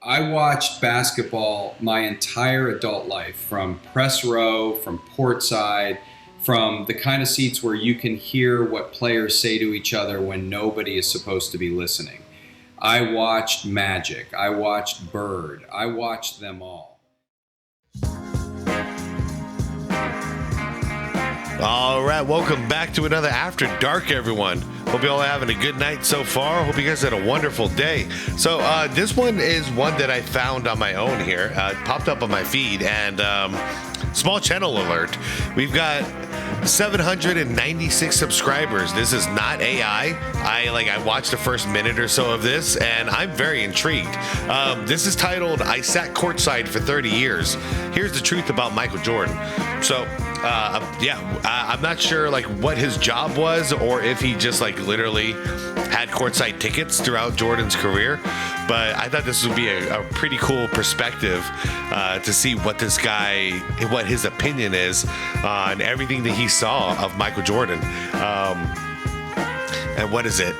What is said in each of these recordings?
I watched basketball my entire adult life, from press row, from courtside, from the kind of seats where you can hear what players say to each other when nobody is supposed to be listening. I watched Magic, I watched Bird, I watched them all. All right, welcome back to another After Dark, everyone. Hope you all are having a good night so far. Hope you guys had a wonderful day. So this one is one that I found on my own here. It popped up on my feed, and small channel alert. We've got 796 subscribers. This is not AI. I watched the first minute or so of this, and I'm very intrigued. This is titled, I Sat Courtside for 30 Years. Here's the truth about Michael Jordan. So I'm not sure what his job was, or if he just literally had courtside tickets throughout Jordan's career. But I thought this would be a pretty cool perspective to see what this guy, what his opinion is on everything that he saw of Michael Jordan. And what is it?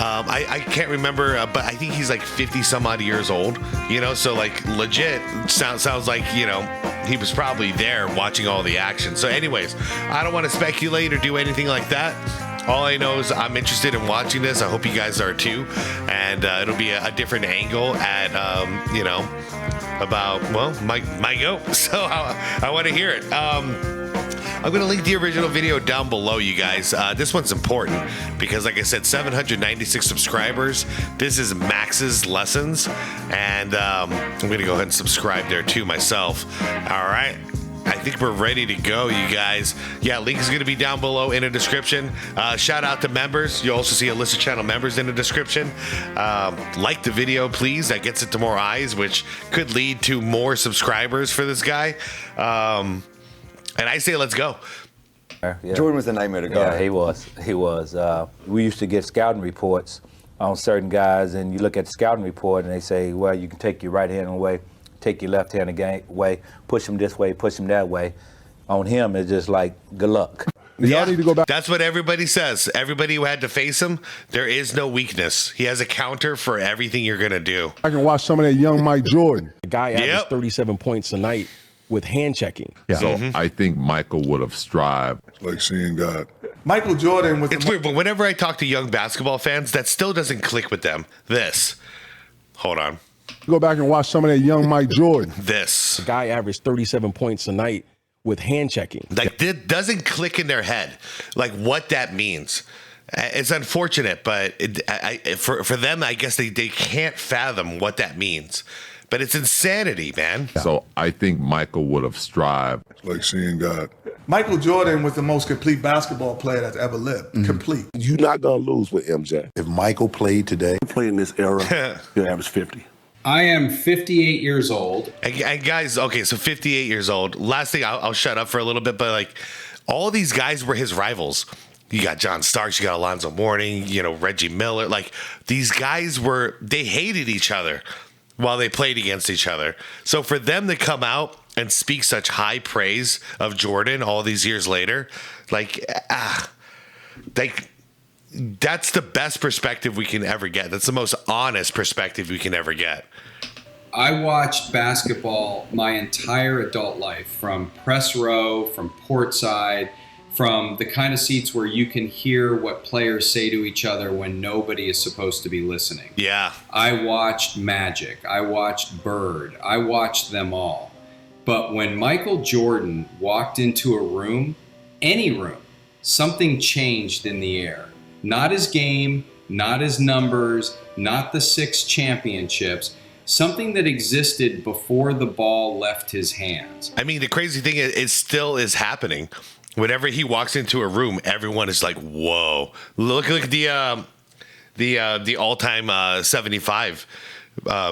I can't remember, but I think he's 50 some odd years old, so legit sounds like, he was probably there watching all the action. So anyways, I don't want to speculate or do anything like that. All I know is I'm interested in watching this. I hope you guys are too. And it'll be a different angle at, about, my GOAT. So I want to hear it. I'm going to link the original video down below, you guys. This one's important because, like I said, 796 subscribers. This is Max's Lessons, and I'm going to go ahead and subscribe there too myself. All right. I think we're ready to go, you guys. Yeah, link is going to be down below in the description. Shout out to members. You'll also see a list of channel members in the description. Like the video, please. That gets it to more eyes, which could lead to more subscribers for this guy. And I say, let's go. Yeah. Jordan was a nightmare to guard. Yeah, he was. We used to get scouting reports on certain guys, and you look at the scouting report, and they say, well, you can take your right hand away, take your left hand away, push him this way, push him that way. On him, it's just good luck. Yeah, need to go back. That's what everybody says. Everybody who had to face him, there is no weakness. He has a counter for everything you're going to do. I can watch some of that young Mike Jordan. The guy averaged 37 points a night with hand checking. Yeah. So I think Michael would have strived. Like seeing God. Michael Jordan was... It's weird, but whenever I talk to young basketball fans, that still doesn't click with them. Hold on. Go back and watch some of that young Mike Jordan. The guy averaged 37 points a night with hand checking. It doesn't click in their head, what that means. It's unfortunate, but for them, I guess they can't fathom what that means. But it's insanity, man. So I think Michael would have strived. Like seeing God. Michael Jordan was the most complete basketball player that's ever lived. Complete. You're not going to lose with MJ. If Michael played today, playing this era, he'll average 50. I am 58 years old. And guys, okay, so 58 years old. Last thing, I'll shut up for a little bit, but all these guys were his rivals. You got John Starks, you got Alonzo Mourning, Reggie Miller. These guys they hated each other while they played against each other. So for them to come out and speak such high praise of Jordan all these years later, that's the best perspective we can ever get. That's the most honest perspective we can ever get. I watched basketball my entire adult life, from press row, from courtside, from the kind of seats where you can hear what players say to each other when nobody is supposed to be listening. Yeah. I watched Magic, I watched Bird, I watched them all. But when Michael Jordan walked into a room, any room, something changed in the air. Not his game, not his numbers, not the 6 championships, something that existed before the ball left his hands. I mean, the crazy thing is, it still is happening. Whenever he walks into a room, everyone is like, whoa. Look at the all-time 75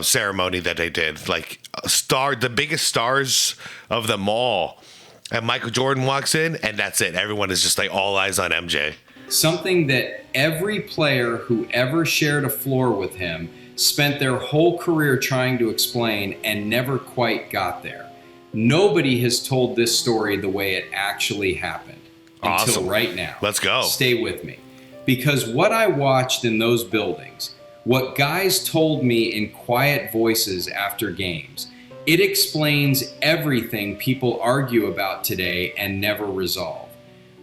ceremony that they did. The biggest stars of them all. And Michael Jordan walks in, and that's it. Everyone is just all eyes on MJ. Something that every player who ever shared a floor with him spent their whole career trying to explain and never quite got there. Nobody has told this story the way it actually happened until right now. Let's go. Stay with me. Because what I watched in those buildings What guys told me in quiet voices after games. It explains everything people argue about today and never resolve.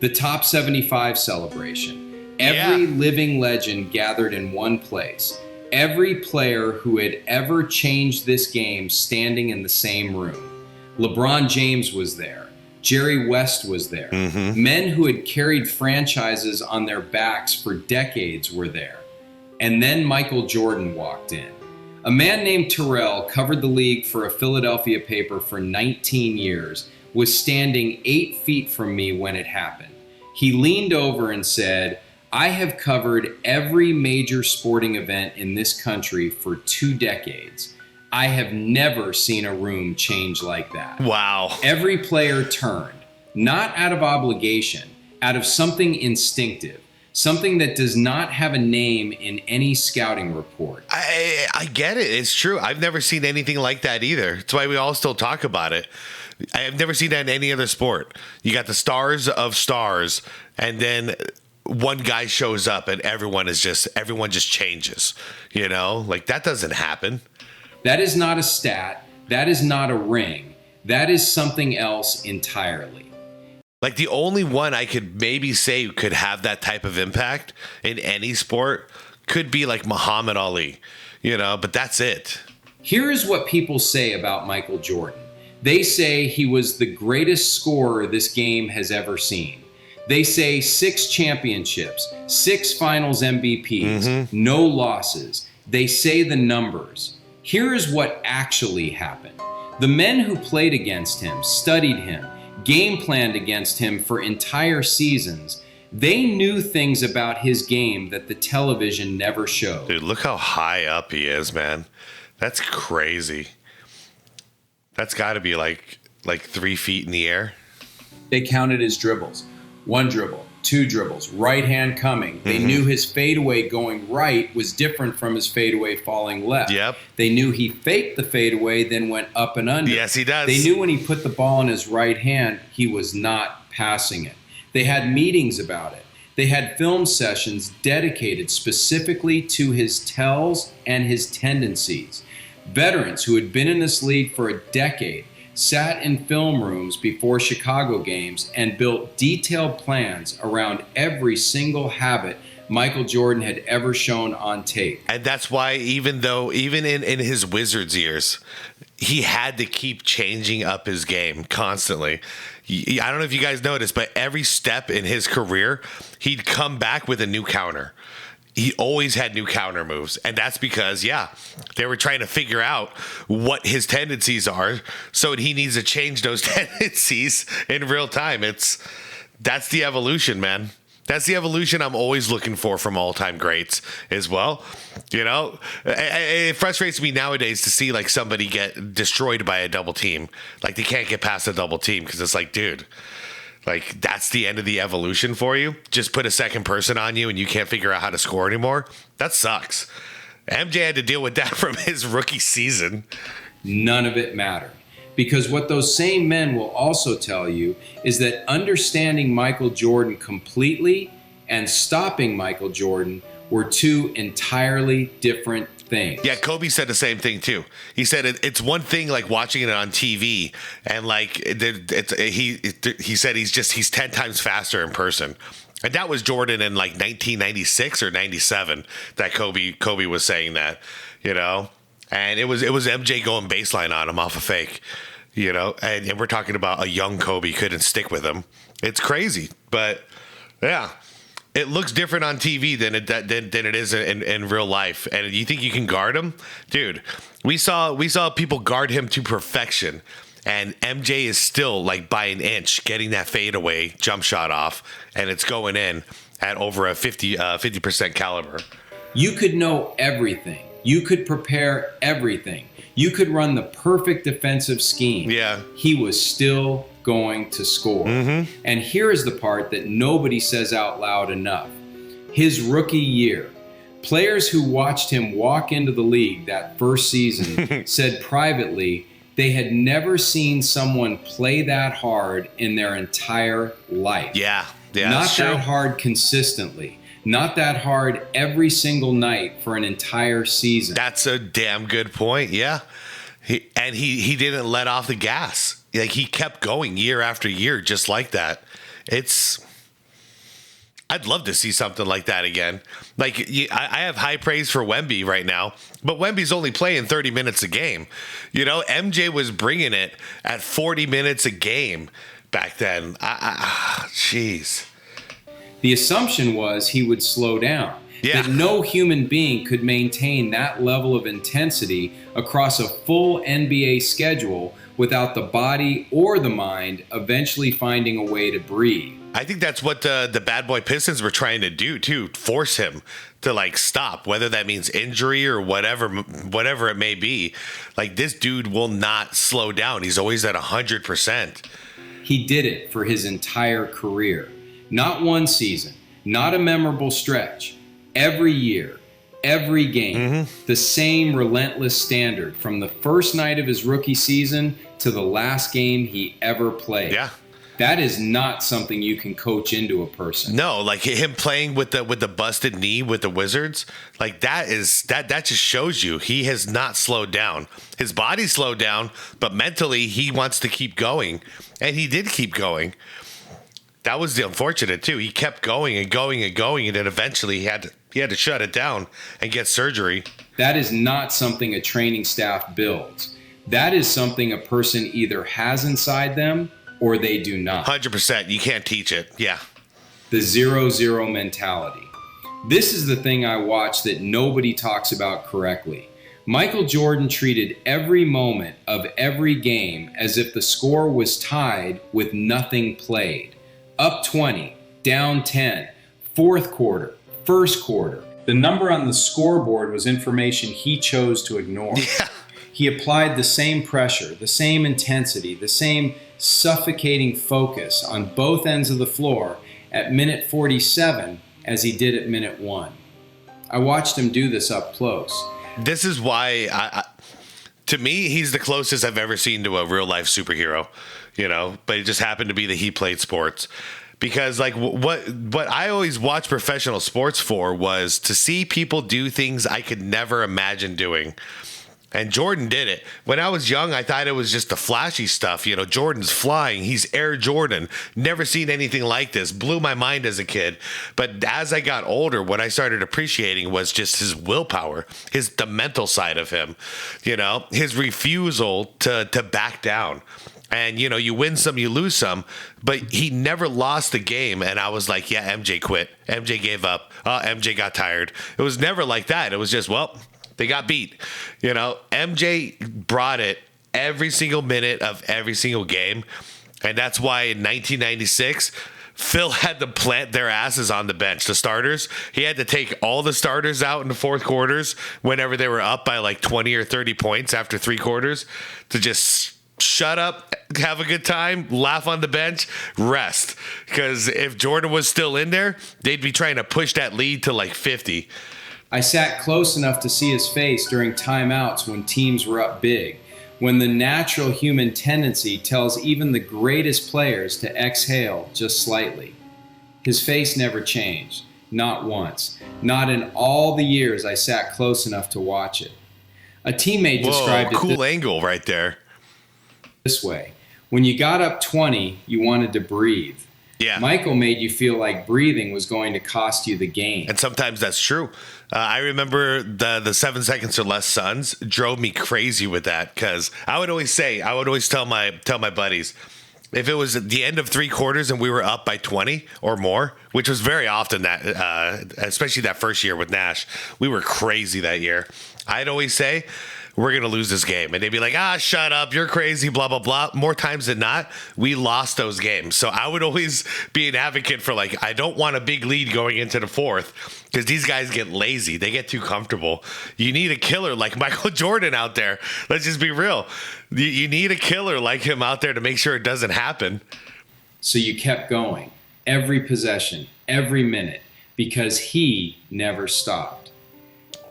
The top 75 celebration. Every living legend gathered in one place. Every player who had ever changed this game standing in the same room. LeBron James was there. Jerry West was there. Men who had carried franchises on their backs for decades were there. And then Michael Jordan walked in. A man named Terrell covered the league for a Philadelphia paper for 19 years, was standing 8 feet from me when it happened. He leaned over and said, I have covered every major sporting event in this country for 2 decades. I have never seen a room change like that. Wow. Every player turned, not out of obligation, out of something instinctive. Something that does not have a name in any scouting report. I get it. It's true. I've never seen anything like that either. That's why we all still talk about it. I've never seen that in any other sport. You got the stars of stars, and then one guy shows up and everyone just changes. You know, like that doesn't happen. That is not a stat. That is not a ring. That is something else entirely. Like the only one I could maybe say could have that type of impact in any sport could be like Muhammad Ali, you know, but that's it. Here is what people say about Michael Jordan. They say he was the greatest scorer this game has ever seen. They say 6 championships, 6 finals MVPs, no losses. They say the numbers. Here is what actually happened. The men who played against him, studied him, game planned against him for entire seasons. They knew things about his game that the television never showed. Dude, look how high up he is, man. That's crazy. That's got to be like 3 feet in the air. They counted his dribbles. 1 dribble, 2 dribbles, right hand coming. They knew his fadeaway going right was different from his fadeaway falling left. Yep. They knew he faked the fadeaway, then went up and under. Yes, he does. They knew when he put the ball in his right hand, he was not passing it. They had meetings about it. They had film sessions dedicated specifically to his tells and his tendencies. Veterans who had been in this league for a decade sat in film rooms before Chicago games and built detailed plans around every single habit Michael Jordan had ever shown on tape. And that's why even in his Wizards years, he had to keep changing up his game constantly. I don't know if you guys noticed, but every step in his career, he'd come back with a new counter. He always had new counter moves. And that's because, they were trying to figure out what his tendencies are. So he needs to change those tendencies in real time. That's the evolution, man. That's the evolution I'm always looking for from all-time greats as well. You know, it frustrates me nowadays to see like somebody get destroyed by a double team. Like they can't get past a double team because it's like, dude, like that's the end of the evolution for you. Just put a second person on you and you can't figure out how to score anymore. That sucks. MJ had to deal with that from his rookie season. None of it mattered. Because what those same men will also tell you is that understanding Michael Jordan completely and stopping Michael Jordan were 2 entirely different things. Yeah, Kobe said the same thing too. He said it's one thing like watching it on TV and like he said he's 10 times faster in person. And that was Jordan in like 1996 or 97 that Kobe was saying that, you know. And it was MJ going baseline on him off a fake, you know. And we're talking about a young Kobe couldn't stick with him. It's crazy, but yeah, it looks different on TV than it is in real life. And you think you can guard him, dude? We saw people guard him to perfection, and MJ is still like by an inch getting that fadeaway jump shot off, and it's going in at over a 50% caliber. You could know everything. You could prepare everything. You could run the perfect defensive scheme. Yeah. He was still going to score. And here is the part that nobody says out loud enough. His rookie year. Players who watched him walk into the league that first season said privately they had never seen someone play that hard in their entire life. Yeah. Not that hard consistently. Not that hard every single night for an entire season. That's a damn good point. Yeah. He didn't let off the gas. Like, he kept going year after year just like that. I'd love to see something like that again. Like, I have high praise for Wemby right now, but Wemby's only playing 30 minutes a game. You know, MJ was bringing it at 40 minutes a game back then. Jeez. The assumption was he would slow down. Yeah. That no human being could maintain that level of intensity across a full NBA schedule without the body or the mind eventually finding a way to breathe. I think that's what the bad boy Pistons were trying to do too, force him to like stop, whether that means injury or whatever it may be. Like, this dude will not slow down. He's always at 100%. He did it for his entire career. Not one season, not a memorable stretch. Every year, every game, the same relentless standard from the first night of his rookie season to the last game he ever played. Yeah. That is not something you can coach into a person. No, like him playing with the busted knee with the Wizards, like that just shows you he has not slowed down. His body slowed down, but mentally he wants to keep going, and he did keep going. That was the unfortunate too. He kept going and going and going, and then eventually he had to shut it down and get surgery. That is not something a training staff builds. That is something a person either has inside them or they do not. 100%. You can't teach it. Yeah. The 0-0 mentality. This is the thing I watch that nobody talks about correctly. Michael Jordan treated every moment of every game as if the score was tied with nothing played. Up 20, down 10, fourth quarter, first quarter. The number on the scoreboard was information he chose to ignore. Yeah. He applied the same pressure, the same intensity, the same suffocating focus on both ends of the floor at minute 47 as he did at minute 1. I watched him do this up close. This is why, to me, he's the closest I've ever seen to a real life superhero, you know, but it just happened to be that he played sports. Because like what I always watched professional sports for was to see people do things I could never imagine doing. And Jordan did it. When I was young, I thought it was just the flashy stuff. You know, Jordan's flying. He's Air Jordan. Never seen anything like this. Blew my mind as a kid. But as I got older, what I started appreciating was just his willpower, the mental side of him, you know, his refusal to back down. And, you know, you win some, you lose some, but he never lost the game. And I was like, yeah, MJ quit. MJ gave up. MJ got tired. It was never like that. It was just, well, they got beat. You know, MJ brought it every single minute of every single game. And that's why in 1996, Phil had to plant their asses on the bench. The starters, he had to take all the starters out in the fourth quarters whenever they were up by like 20 or 30 points after 3 quarters to just shut up, have a good time, laugh on the bench, rest. Because if Jordan was still in there, they'd be trying to push that lead to like 50. I sat close enough to see his face during timeouts when teams were up big, when the natural human tendency tells even the greatest players to exhale just slightly. His face never changed, not once, not in all the years I sat close enough to watch it. A teammate described it cool angle right there. This way. When you got up 20, you wanted to breathe. Yeah. Michael made you feel like breathing was going to cost you the game. And sometimes that's true. I remember the 7 seconds or less Suns drove me crazy with that because I would always tell my buddies, if it was at the end of 3 quarters and we were up by 20 or more, which was very often that, especially that first year with Nash, we were crazy that year. I'd always say, we're going to lose this game. And they'd be like, shut up. You're crazy, blah, blah, blah. More times than not, we lost those games. So I would always be an advocate for like, I don't want a big lead going into the fourth because these guys get lazy. They get too comfortable. You need a killer like Michael Jordan out there. Let's just be real. You need a killer like him out there to make sure it doesn't happen. So you kept going, every possession, every minute, because he never stopped.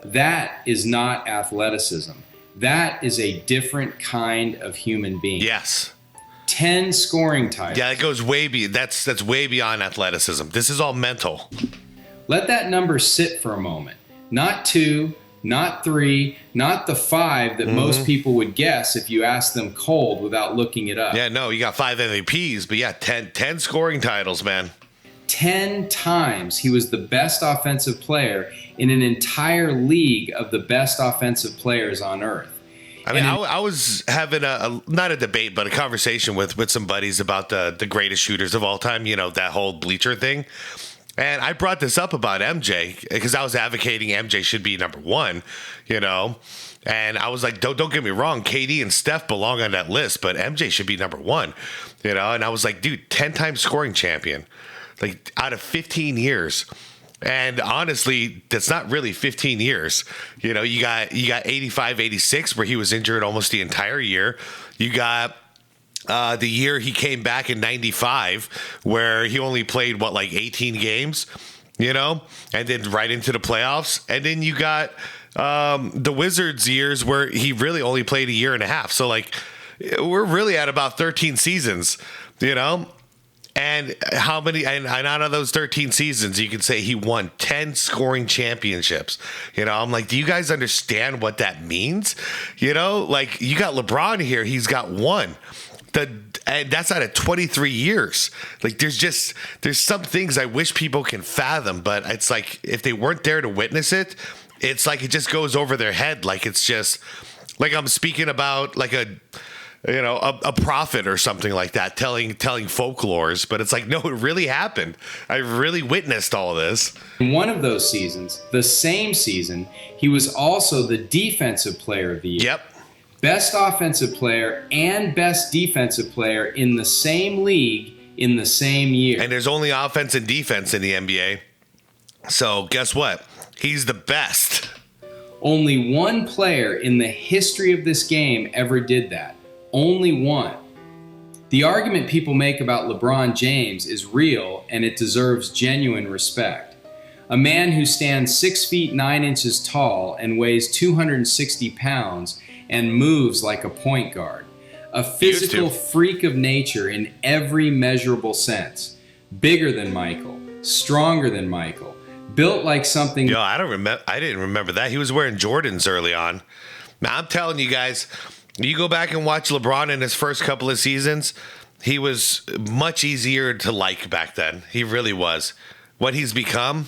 That is not athleticism. That is a different kind of human being. Yes. 10 scoring titles. Yeah, it goes way beyond. That's way beyond athleticism. This is all mental. Let that number sit for a moment. Not 2, not 3, not the 5 that most people would guess if you asked them cold without looking it up. Yeah, no, you got 5 MVPs, but yeah, 10 scoring titles, man. 10 times he was the best offensive player in an entire league of the best offensive players on earth. I mean, I was having not a debate, but a conversation with some buddies about the greatest shooters of all time, you know, that whole bleacher thing. And I brought this up about MJ because I was advocating MJ should be number 1, you know. And I was like, don't get me wrong, KD and Steph belong on that list, but MJ should be number 1, you know. And I was like, dude, 10-time scoring champion, like out of 15 years. And honestly, that's not really 15 years. You know, you got 85, 86 where he was injured almost the entire year. You got the year he came back in 95 where he only played, like 18 games, you know, and then right into the playoffs. And then you got the Wizards years where he really only played a year and a half. So, like, we're really at about 13 seasons, you know. And how many, and out of those 13 seasons, you can say he won 10 scoring championships. You know, I'm like, do you guys understand what that means? You know, like, you got LeBron here, he's got 1. And that's out of 23 years. Like, there's some things I wish people can fathom, but it's like, if they weren't there to witness it, it's like it just goes over their head. Like, it's just like I'm speaking about like a prophet or something like that, telling folklores, but it's like, no, it really happened. I really witnessed all this. In one of those seasons, the same season, he was also the defensive player of the year. Yep. Best offensive player and best defensive player in the same league in the same year. And there's only offense and defense in the NBA. So guess what? He's the best. Only one player in the history of this game ever did that. Only one. The argument people make about LeBron James is real, and it deserves genuine respect. A man who stands 6 feet 9 inches tall and weighs 260 pounds and moves like a point guard. A physical freak of nature in every measurable sense. Bigger than Michael, stronger than Michael, built like something. Yo, I didn't remember that. He was wearing Jordans early on. Now, I'm telling you guys, you go back and watch LeBron in his first couple of seasons, he was much easier to like back then. He really was. What he's become,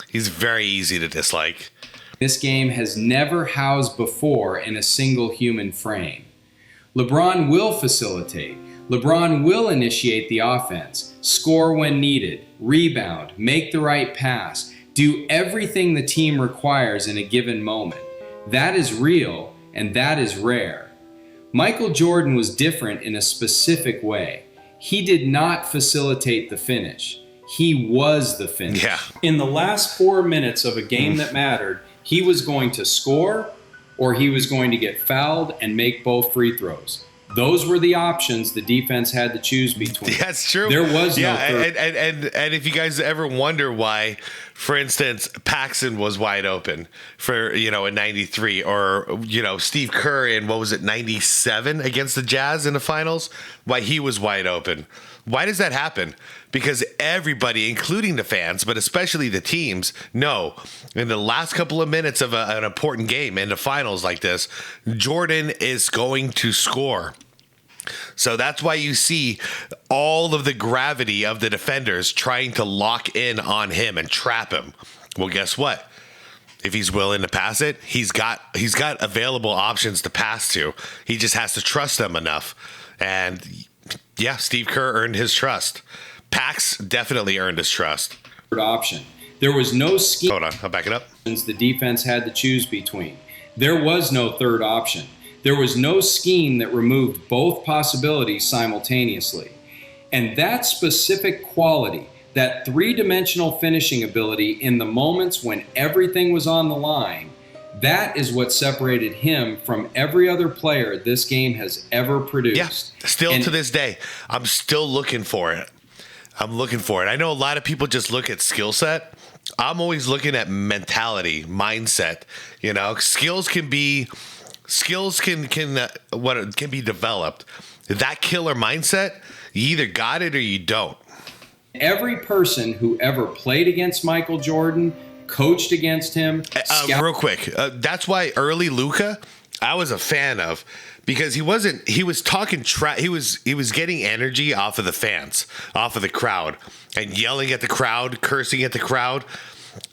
he's very easy to dislike. This game has never housed before in a single human frame. LeBron will facilitate. LeBron will initiate the offense, score when needed, rebound, make the right pass, do everything the team requires in a given moment. That is real, and that is rare. Michael Jordan was different in a specific way. He did not facilitate the finish. He was the finish. Yeah. In the last 4 minutes of a game that mattered, he was going to score or he was going to get fouled and make both free throws. Those were the options the defense had to choose between. That's true. There was no third. And if you guys ever wonder why, for instance, Paxson was wide open for, in 93, or, Steve Kerr in, 97 against the Jazz in the finals, why he was wide open. Why does that happen? Because everybody, including the fans, but especially the teams, know in the last couple of minutes of an important game in the finals like this, Jordan is going to score. So that's why you see all of the gravity of the defenders trying to lock in on him and trap him. Well, guess what? If he's willing to pass it, he's got available options to pass to. He just has to trust them enough. And yeah, Steve Kerr earned his trust. Pax definitely earned his trust. Option. There was no scheme. Hold on, I'll back it up. The defense had to choose between. There was no third option. There was no scheme that removed both possibilities simultaneously. And that specific quality, that three-dimensional finishing ability in the moments when everything was on the line, that is what separated him from every other player this game has ever produced. Yeah, still to this day, I'm still looking for it. I know a lot of people just look at skill set. I'm always looking at mentality, mindset. Skills can be developed. That killer mindset, you either got it or you don't. Every person who ever played against Michael Jordan, coached against him. Real quick, that's why early Luka, I was a fan of, because he was talking he was getting energy off of the fans, off of the crowd, and yelling at the crowd, cursing at the crowd.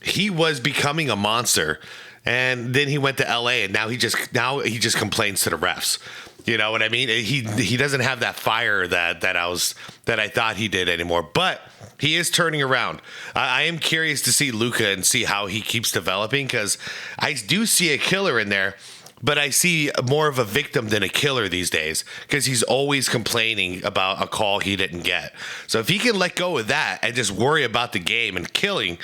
He was becoming a monster, and then he went to LA, and now he just complains to the refs. You know what I mean? He doesn't have that fire that I thought he did anymore. But he is turning around. I am curious to see Luka and see how he keeps developing, because I do see a killer in there, but I see more of a victim than a killer these days, because he's always complaining about a call he didn't get. So if he can let go of that and just worry about the game and killing,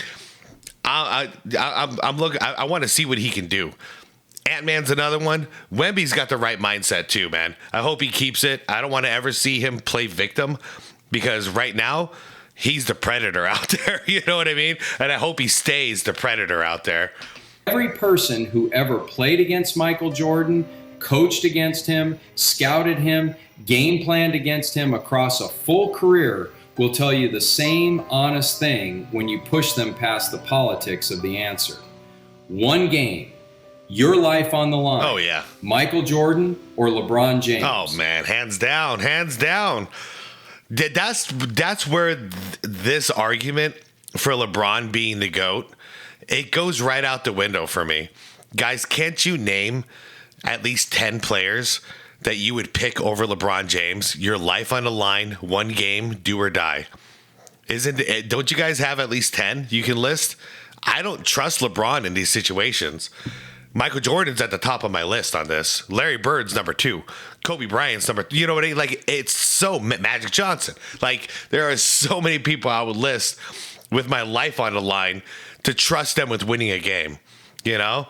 I'm looking. I want to see what he can do. Ant-Man's another one. Wemby's got the right mindset too, man. I hope he keeps it. I don't want to ever see him play victim, because right now he's the predator out there. You know what I mean? And I hope he stays the predator out there. Every person who ever played against Michael Jordan, coached against him, scouted him, game planned against him across a full career will tell you the same honest thing when you push them past the politics of the answer. One game. Your life on the line. Oh, yeah. Michael Jordan or LeBron James? Oh, man. Hands down. Hands down. That's where this argument for LeBron being the GOAT, it goes right out the window for me. Guys, can't you name at least 10 players that you would pick over LeBron James? Your life on the line, one game, do or die. Don't you guys have at least 10 you can list? I don't trust LeBron in these situations. Michael Jordan's at the top of my list on this. Larry Bird's number 2. Kobe Bryant's number, you know what I mean? Like, it's so Magic Johnson. Like, there are so many people I would list with my life on the line to trust them with winning a game, you know?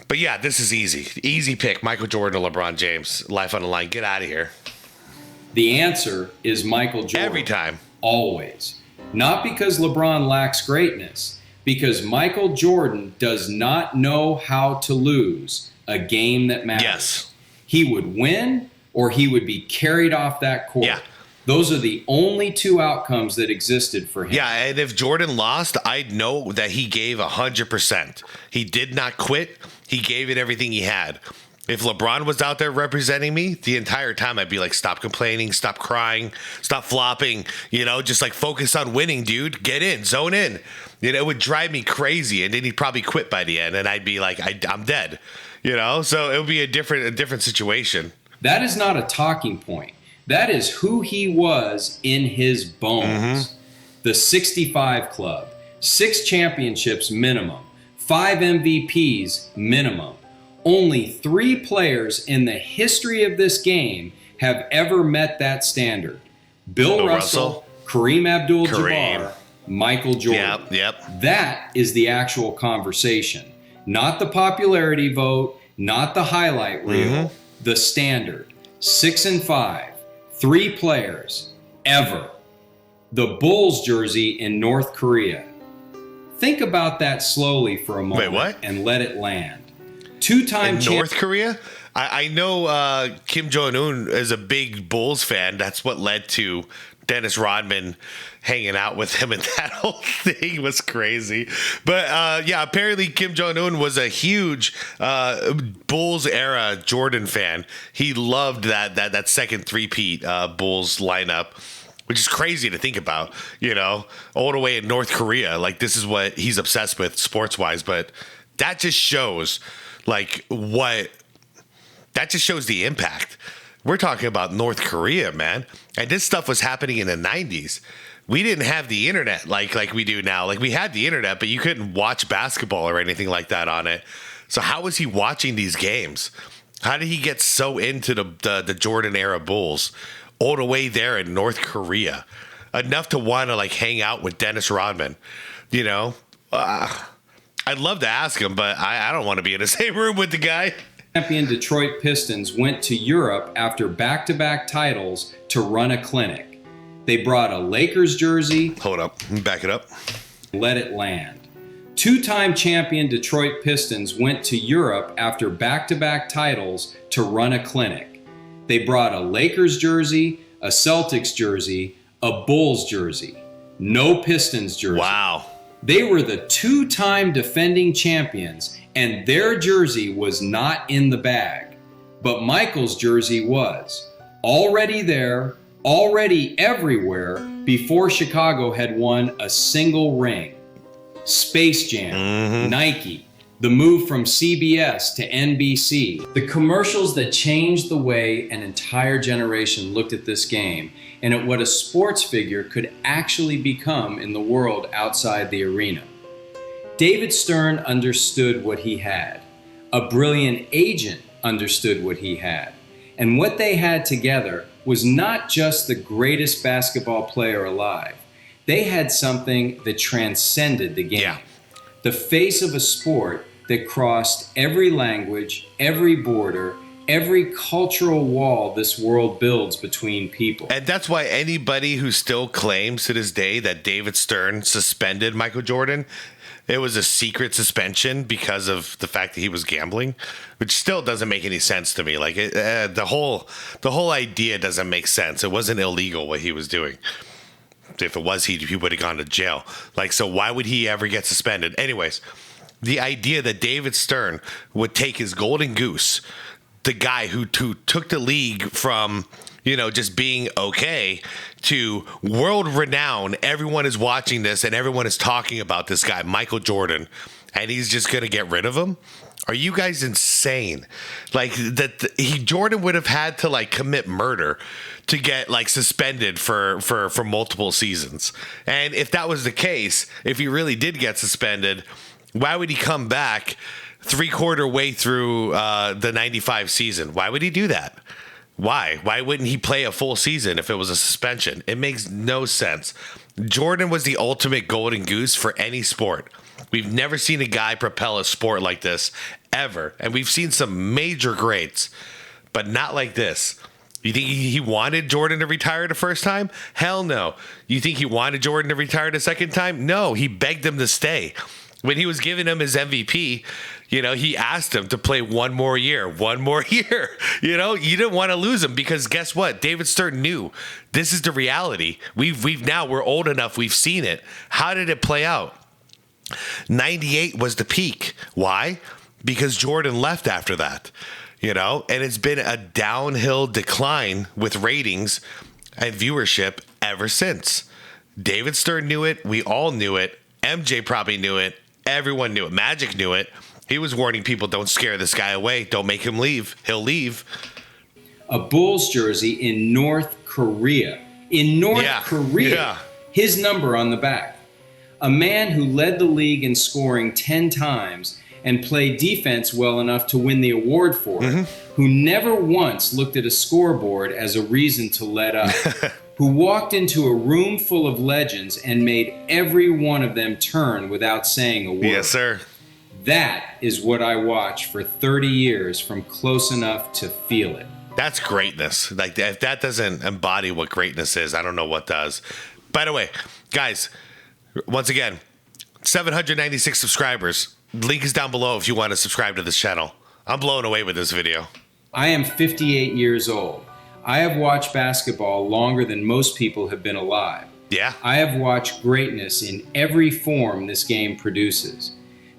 But yeah, this is easy. Easy pick. Michael Jordan or LeBron James. Life on the line. Get out of here. The answer is Michael Jordan. Every time. Always. Not because LeBron lacks greatness. Because Michael Jordan does not know how to lose a game that matters. Yes. He would win or he would be carried off that court. Yeah. Those are the only two outcomes that existed for him. Yeah, and if Jordan lost, I'd know that he gave 100%. He did not quit. He gave it everything he had. If LeBron was out there representing me the entire time, I'd be like, stop complaining, stop crying, stop flopping, you know, just like focus on winning, dude. Get in, zone in. You know, it would drive me crazy, and then he'd probably quit by the end, and I'd be like, I'm dead, you know? So it would be a different situation. That is not a talking point. That is who he was in his bones. Mm-hmm. The 65 Club, 6 championships minimum, 5 MVPs minimum. Only 3 players in the history of this game have ever met that standard. Bill Russell, Kareem Abdul-Jabbar, Michael Jordan. Yep. That is the actual conversation. Not the popularity vote, not the highlight reel, the standard. 6 and 5, 3 players, ever. The Bulls jersey in North Korea. Think about that slowly for a moment. Wait, what? And let it land. 2-time champion. North Korea? I know Kim Jong-un is a big Bulls fan. That's what led to Dennis Rodman hanging out with him, and that whole thing was crazy. But yeah, apparently Kim Jong-un was a huge Bulls era Jordan fan. He loved that second three-peat Bulls lineup, which is crazy to think about, you know, all the way in North Korea. Like, this is what he's obsessed with sports-wise, but that just shows that just shows the impact. We're talking about North Korea, man. And this stuff was happening in the 90s. We didn't have the internet like we do now. Like, we had the internet, but you couldn't watch basketball or anything like that on it. So how was he watching these games? How did he get so into the Jordan era Bulls all the way there in North Korea? Enough to want to hang out with Dennis Rodman, you know? I'd love to ask him, but I don't want to be in the same room with the guy. Champion Detroit Pistons went to Europe after back-to-back titles to run a clinic. They brought a Lakers jersey. Hold up. Let me back it up. Let it land. 2-time champion Detroit Pistons went to Europe after back-to-back titles to run a clinic. They brought a Lakers jersey, a Celtics jersey, a Bulls jersey, no Pistons jersey. Wow. They were the 2-time defending champions, and their jersey was not in the bag. But Michael's jersey was already there, already everywhere, before Chicago had won a single ring. Space Jam, Nike, the move from CBS to NBC, the commercials that changed the way an entire generation looked at this game and at what a sports figure could actually become in the world outside the arena. David Stern understood what he had. A brilliant agent understood what he had. And what they had together was not just the greatest basketball player alive. They had something that transcended the game. Yeah. The face of a sport that crossed every language, every border, every cultural wall this world builds between people. And that's why anybody who still claims to this day that David Stern suspended Michael Jordan, it was a secret suspension because of the fact that he was gambling, which still doesn't make any sense to me. Like the whole idea doesn't make sense. It wasn't illegal what he was doing. If it was, he would have gone to jail. Like, so why would he ever get suspended? Anyways, the idea that David Stern would take his golden goose, the guy who took the league from, just being okay to world renowned. Everyone is watching this and everyone is talking about this guy, Michael Jordan, and he's just going to get rid of him. Are you guys insane? Like Jordan would have had to commit murder to get suspended for multiple seasons. And if that was the case, if he really did get suspended, why would he come back 3/4 way through the 95 season? Why would he do that? Why? Why wouldn't he play a full season if it was a suspension? It makes no sense. Jordan was the ultimate golden goose for any sport. We've never seen a guy propel a sport like this ever. And we've seen some major greats, but not like this. You think he wanted Jordan to retire the first time? Hell no. You think he wanted Jordan to retire the second time? No, he begged him to stay. When he was giving him his MVP, he asked him to play one more year. You didn't want to lose him because guess what? David Stern knew this is the reality. We're old enough. We've seen it. How did it play out? 98 was the peak. Why? Because Jordan left after that, and it's been a downhill decline with ratings and viewership ever since. David Stern knew it. We all knew it. MJ probably knew it. Everyone knew it. Magic knew it. He was warning people, don't scare this guy away. Don't make him leave. He'll leave. A Bulls jersey in North Korea. Korea. His number on the back. A man who led the league in scoring 10 times and played defense well enough to win the award for it, who never once looked at a scoreboard as a reason to let up, who walked into a room full of legends and made every one of them turn without saying a word. Yes, sir. That is what I watched for 30 years from close enough to feel it. That's greatness. If that doesn't embody what greatness is, I don't know what does. By the way, guys, once again, 796 subscribers. Link is down below if you want to subscribe to this channel. I'm blown away with this video. I am 58 years old. I have watched basketball longer than most people have been alive. Yeah. I have watched greatness in every form this game produces.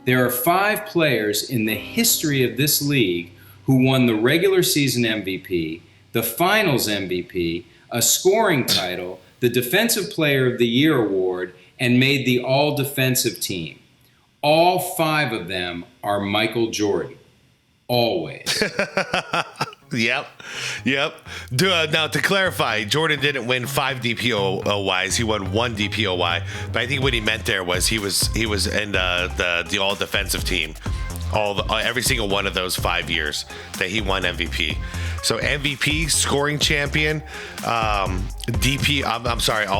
There are 5 players in the history of this league who won the regular season MVP, the finals MVP, a scoring title, the Defensive Player of the Year award, and made the all-defensive team. All 5 of them are Michael Jordan. Always. Yep. Now, to clarify, Jordan didn't win 5 DPOYs. He won 1 DPOY. But I think what he meant there was he was in the all-defensive team. Every single one of those 5 years that he won MVP. So MVP, scoring champion, all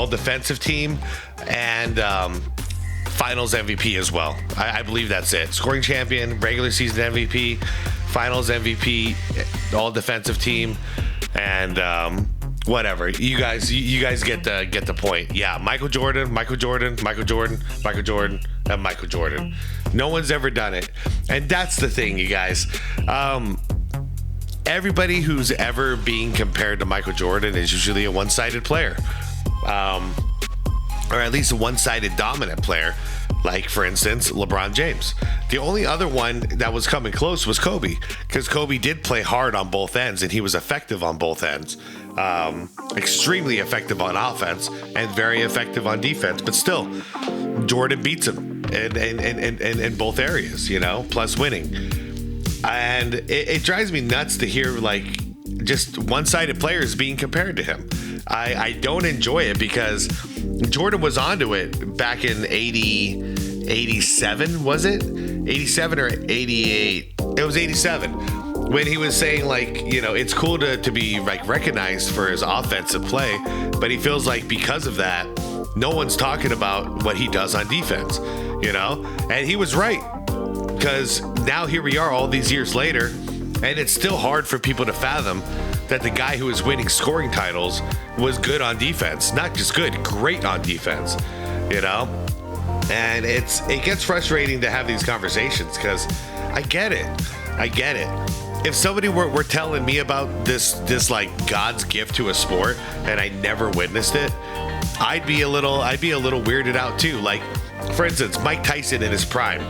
defensive team, and finals MVP as well. I believe that's it. Scoring champion, regular season MVP, finals MVP, all defensive team, and whatever. You guys get the point. Yeah, Michael Jordan, and Michael Jordan. No one's ever done it. And that's the thing, you guys. Everybody who's ever being compared to Michael Jordan is usually a one-sided player. or at least a one-sided dominant player, like, for instance, LeBron James. The only other one that was coming close was Kobe, because Kobe did play hard on both ends, and he was effective on both ends. Extremely effective on offense and very effective on defense, but still, Jordan beats him in both areas, you know, plus winning. And it drives me nuts to hear, like, just one-sided players being compared to him. I don't enjoy it, because Jordan was onto it back in 87, was it? 87 or 88? It was 87. When he was saying, like, you know, it's cool to be, like, recognized for his offensive play, but he feels like because of that, no one's talking about what he does on defense, you know? And he was right, because now here we are all these years later, and it's still hard for people to fathom that the guy who was winning scoring titles was good on defense. Not just good, great on defense, you know? And it gets frustrating to have these conversations, because I get it. If somebody were telling me about this like God's gift to a sport and I never witnessed it, I'd be a little weirded out too. Like, for instance, Mike Tyson in his prime.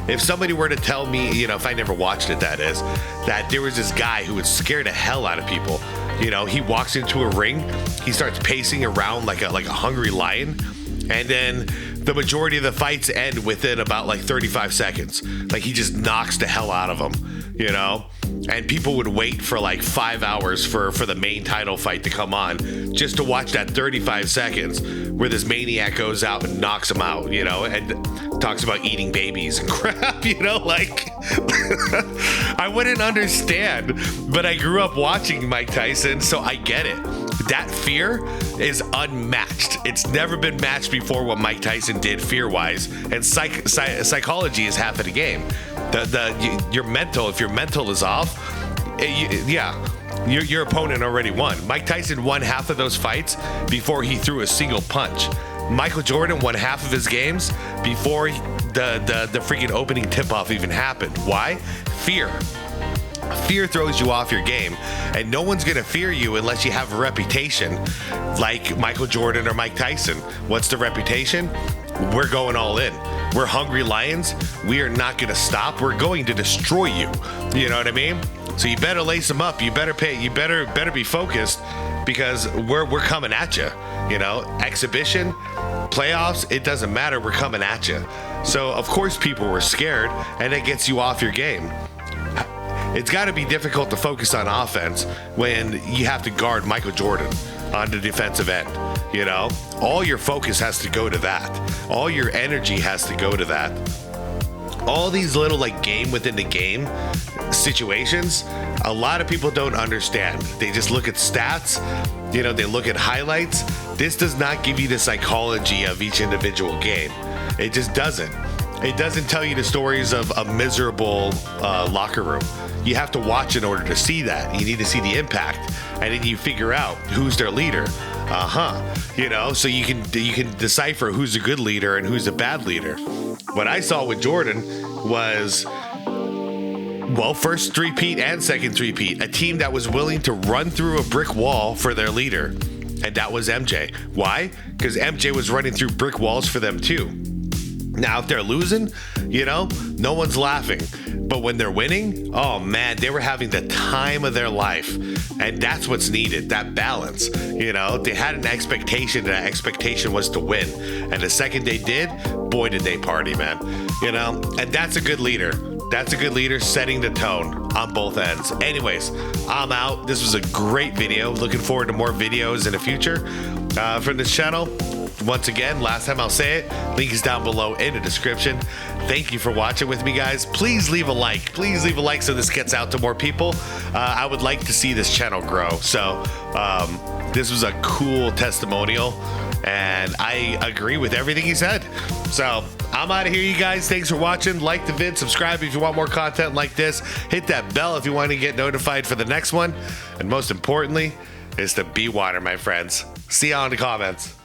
If somebody were to tell me, you know, if I never watched it, that is, that there was this guy who would scare the hell out of people. You know, he walks into a ring, he starts pacing around like a hungry lion, and then the majority of the fights end within about like 35 seconds. Like, he just knocks the hell out of them, you know? And people would wait for like 5 hours for the main title fight to come on just to watch that 35 seconds where this maniac goes out and knocks him out, you know, and talks about eating babies and crap, you know, like I wouldn't understand, but I grew up watching Mike Tyson, so I get it. That fear is unmatched. It's never been matched before what Mike Tyson did fear-wise, and psychology is half of the game. Your mental, if your mental is off, your opponent already won. Mike Tyson won half of those fights before he threw a single punch. Michael Jordan won half of his games before the freaking opening tip-off even happened. Why? Fear. Fear throws you off your game, and no one's going to fear you unless you have a reputation like Michael Jordan or Mike Tyson. What's the reputation? We're going all in. We're hungry lions. We are not going to stop. We're going to destroy you. You know what I mean? So you better lace them up. You better be focused, because we're coming at you. You know, exhibition, playoffs, it doesn't matter. We're coming at you. So of course people were scared, and it gets you off your game. It's got to be difficult to focus on offense when you have to guard Michael Jordan on the defensive end. You know, all your focus has to go to that. All your energy has to go to that. All these little like game within the game situations, a lot of people don't understand. They just look at stats, you know, they look at highlights. This does not give you the psychology of each individual game. It just doesn't. It doesn't tell you the stories of a miserable locker room. You have to watch in order to see that. You need to see the impact, and then you figure out who's their leader. You know, so you can decipher who's a good leader and who's a bad leader. What I saw with Jordan was, well, first three-peat and second three-peat, a team that was willing to run through a brick wall for their leader, and that was MJ. Why? Because MJ was running through brick walls for them too. Now, if they're losing, you know, no one's laughing. But when they're winning, oh man, they were having the time of their life. And that's what's needed, that balance. You know, they had an expectation, and that expectation was to win. And the second they did, boy, did they party, man. You know, and that's a good leader. That's a good leader, setting the tone on both ends. Anyways, I'm out. This was a great video. Looking forward to more videos in the future from this channel. Once again, last time I'll say it, link is down below in the description. Thank you for watching with me, guys. Please leave a like. Please leave a like so this gets out to more people. I would like to see this channel grow. So this was a cool testimonial, and I agree with everything he said. So I'm out of here, you guys. Thanks for watching. Like the vid, subscribe if you want more content like this. Hit that bell if you want to get notified for the next one. And most importantly is to be water, my friends. See y'all in the comments.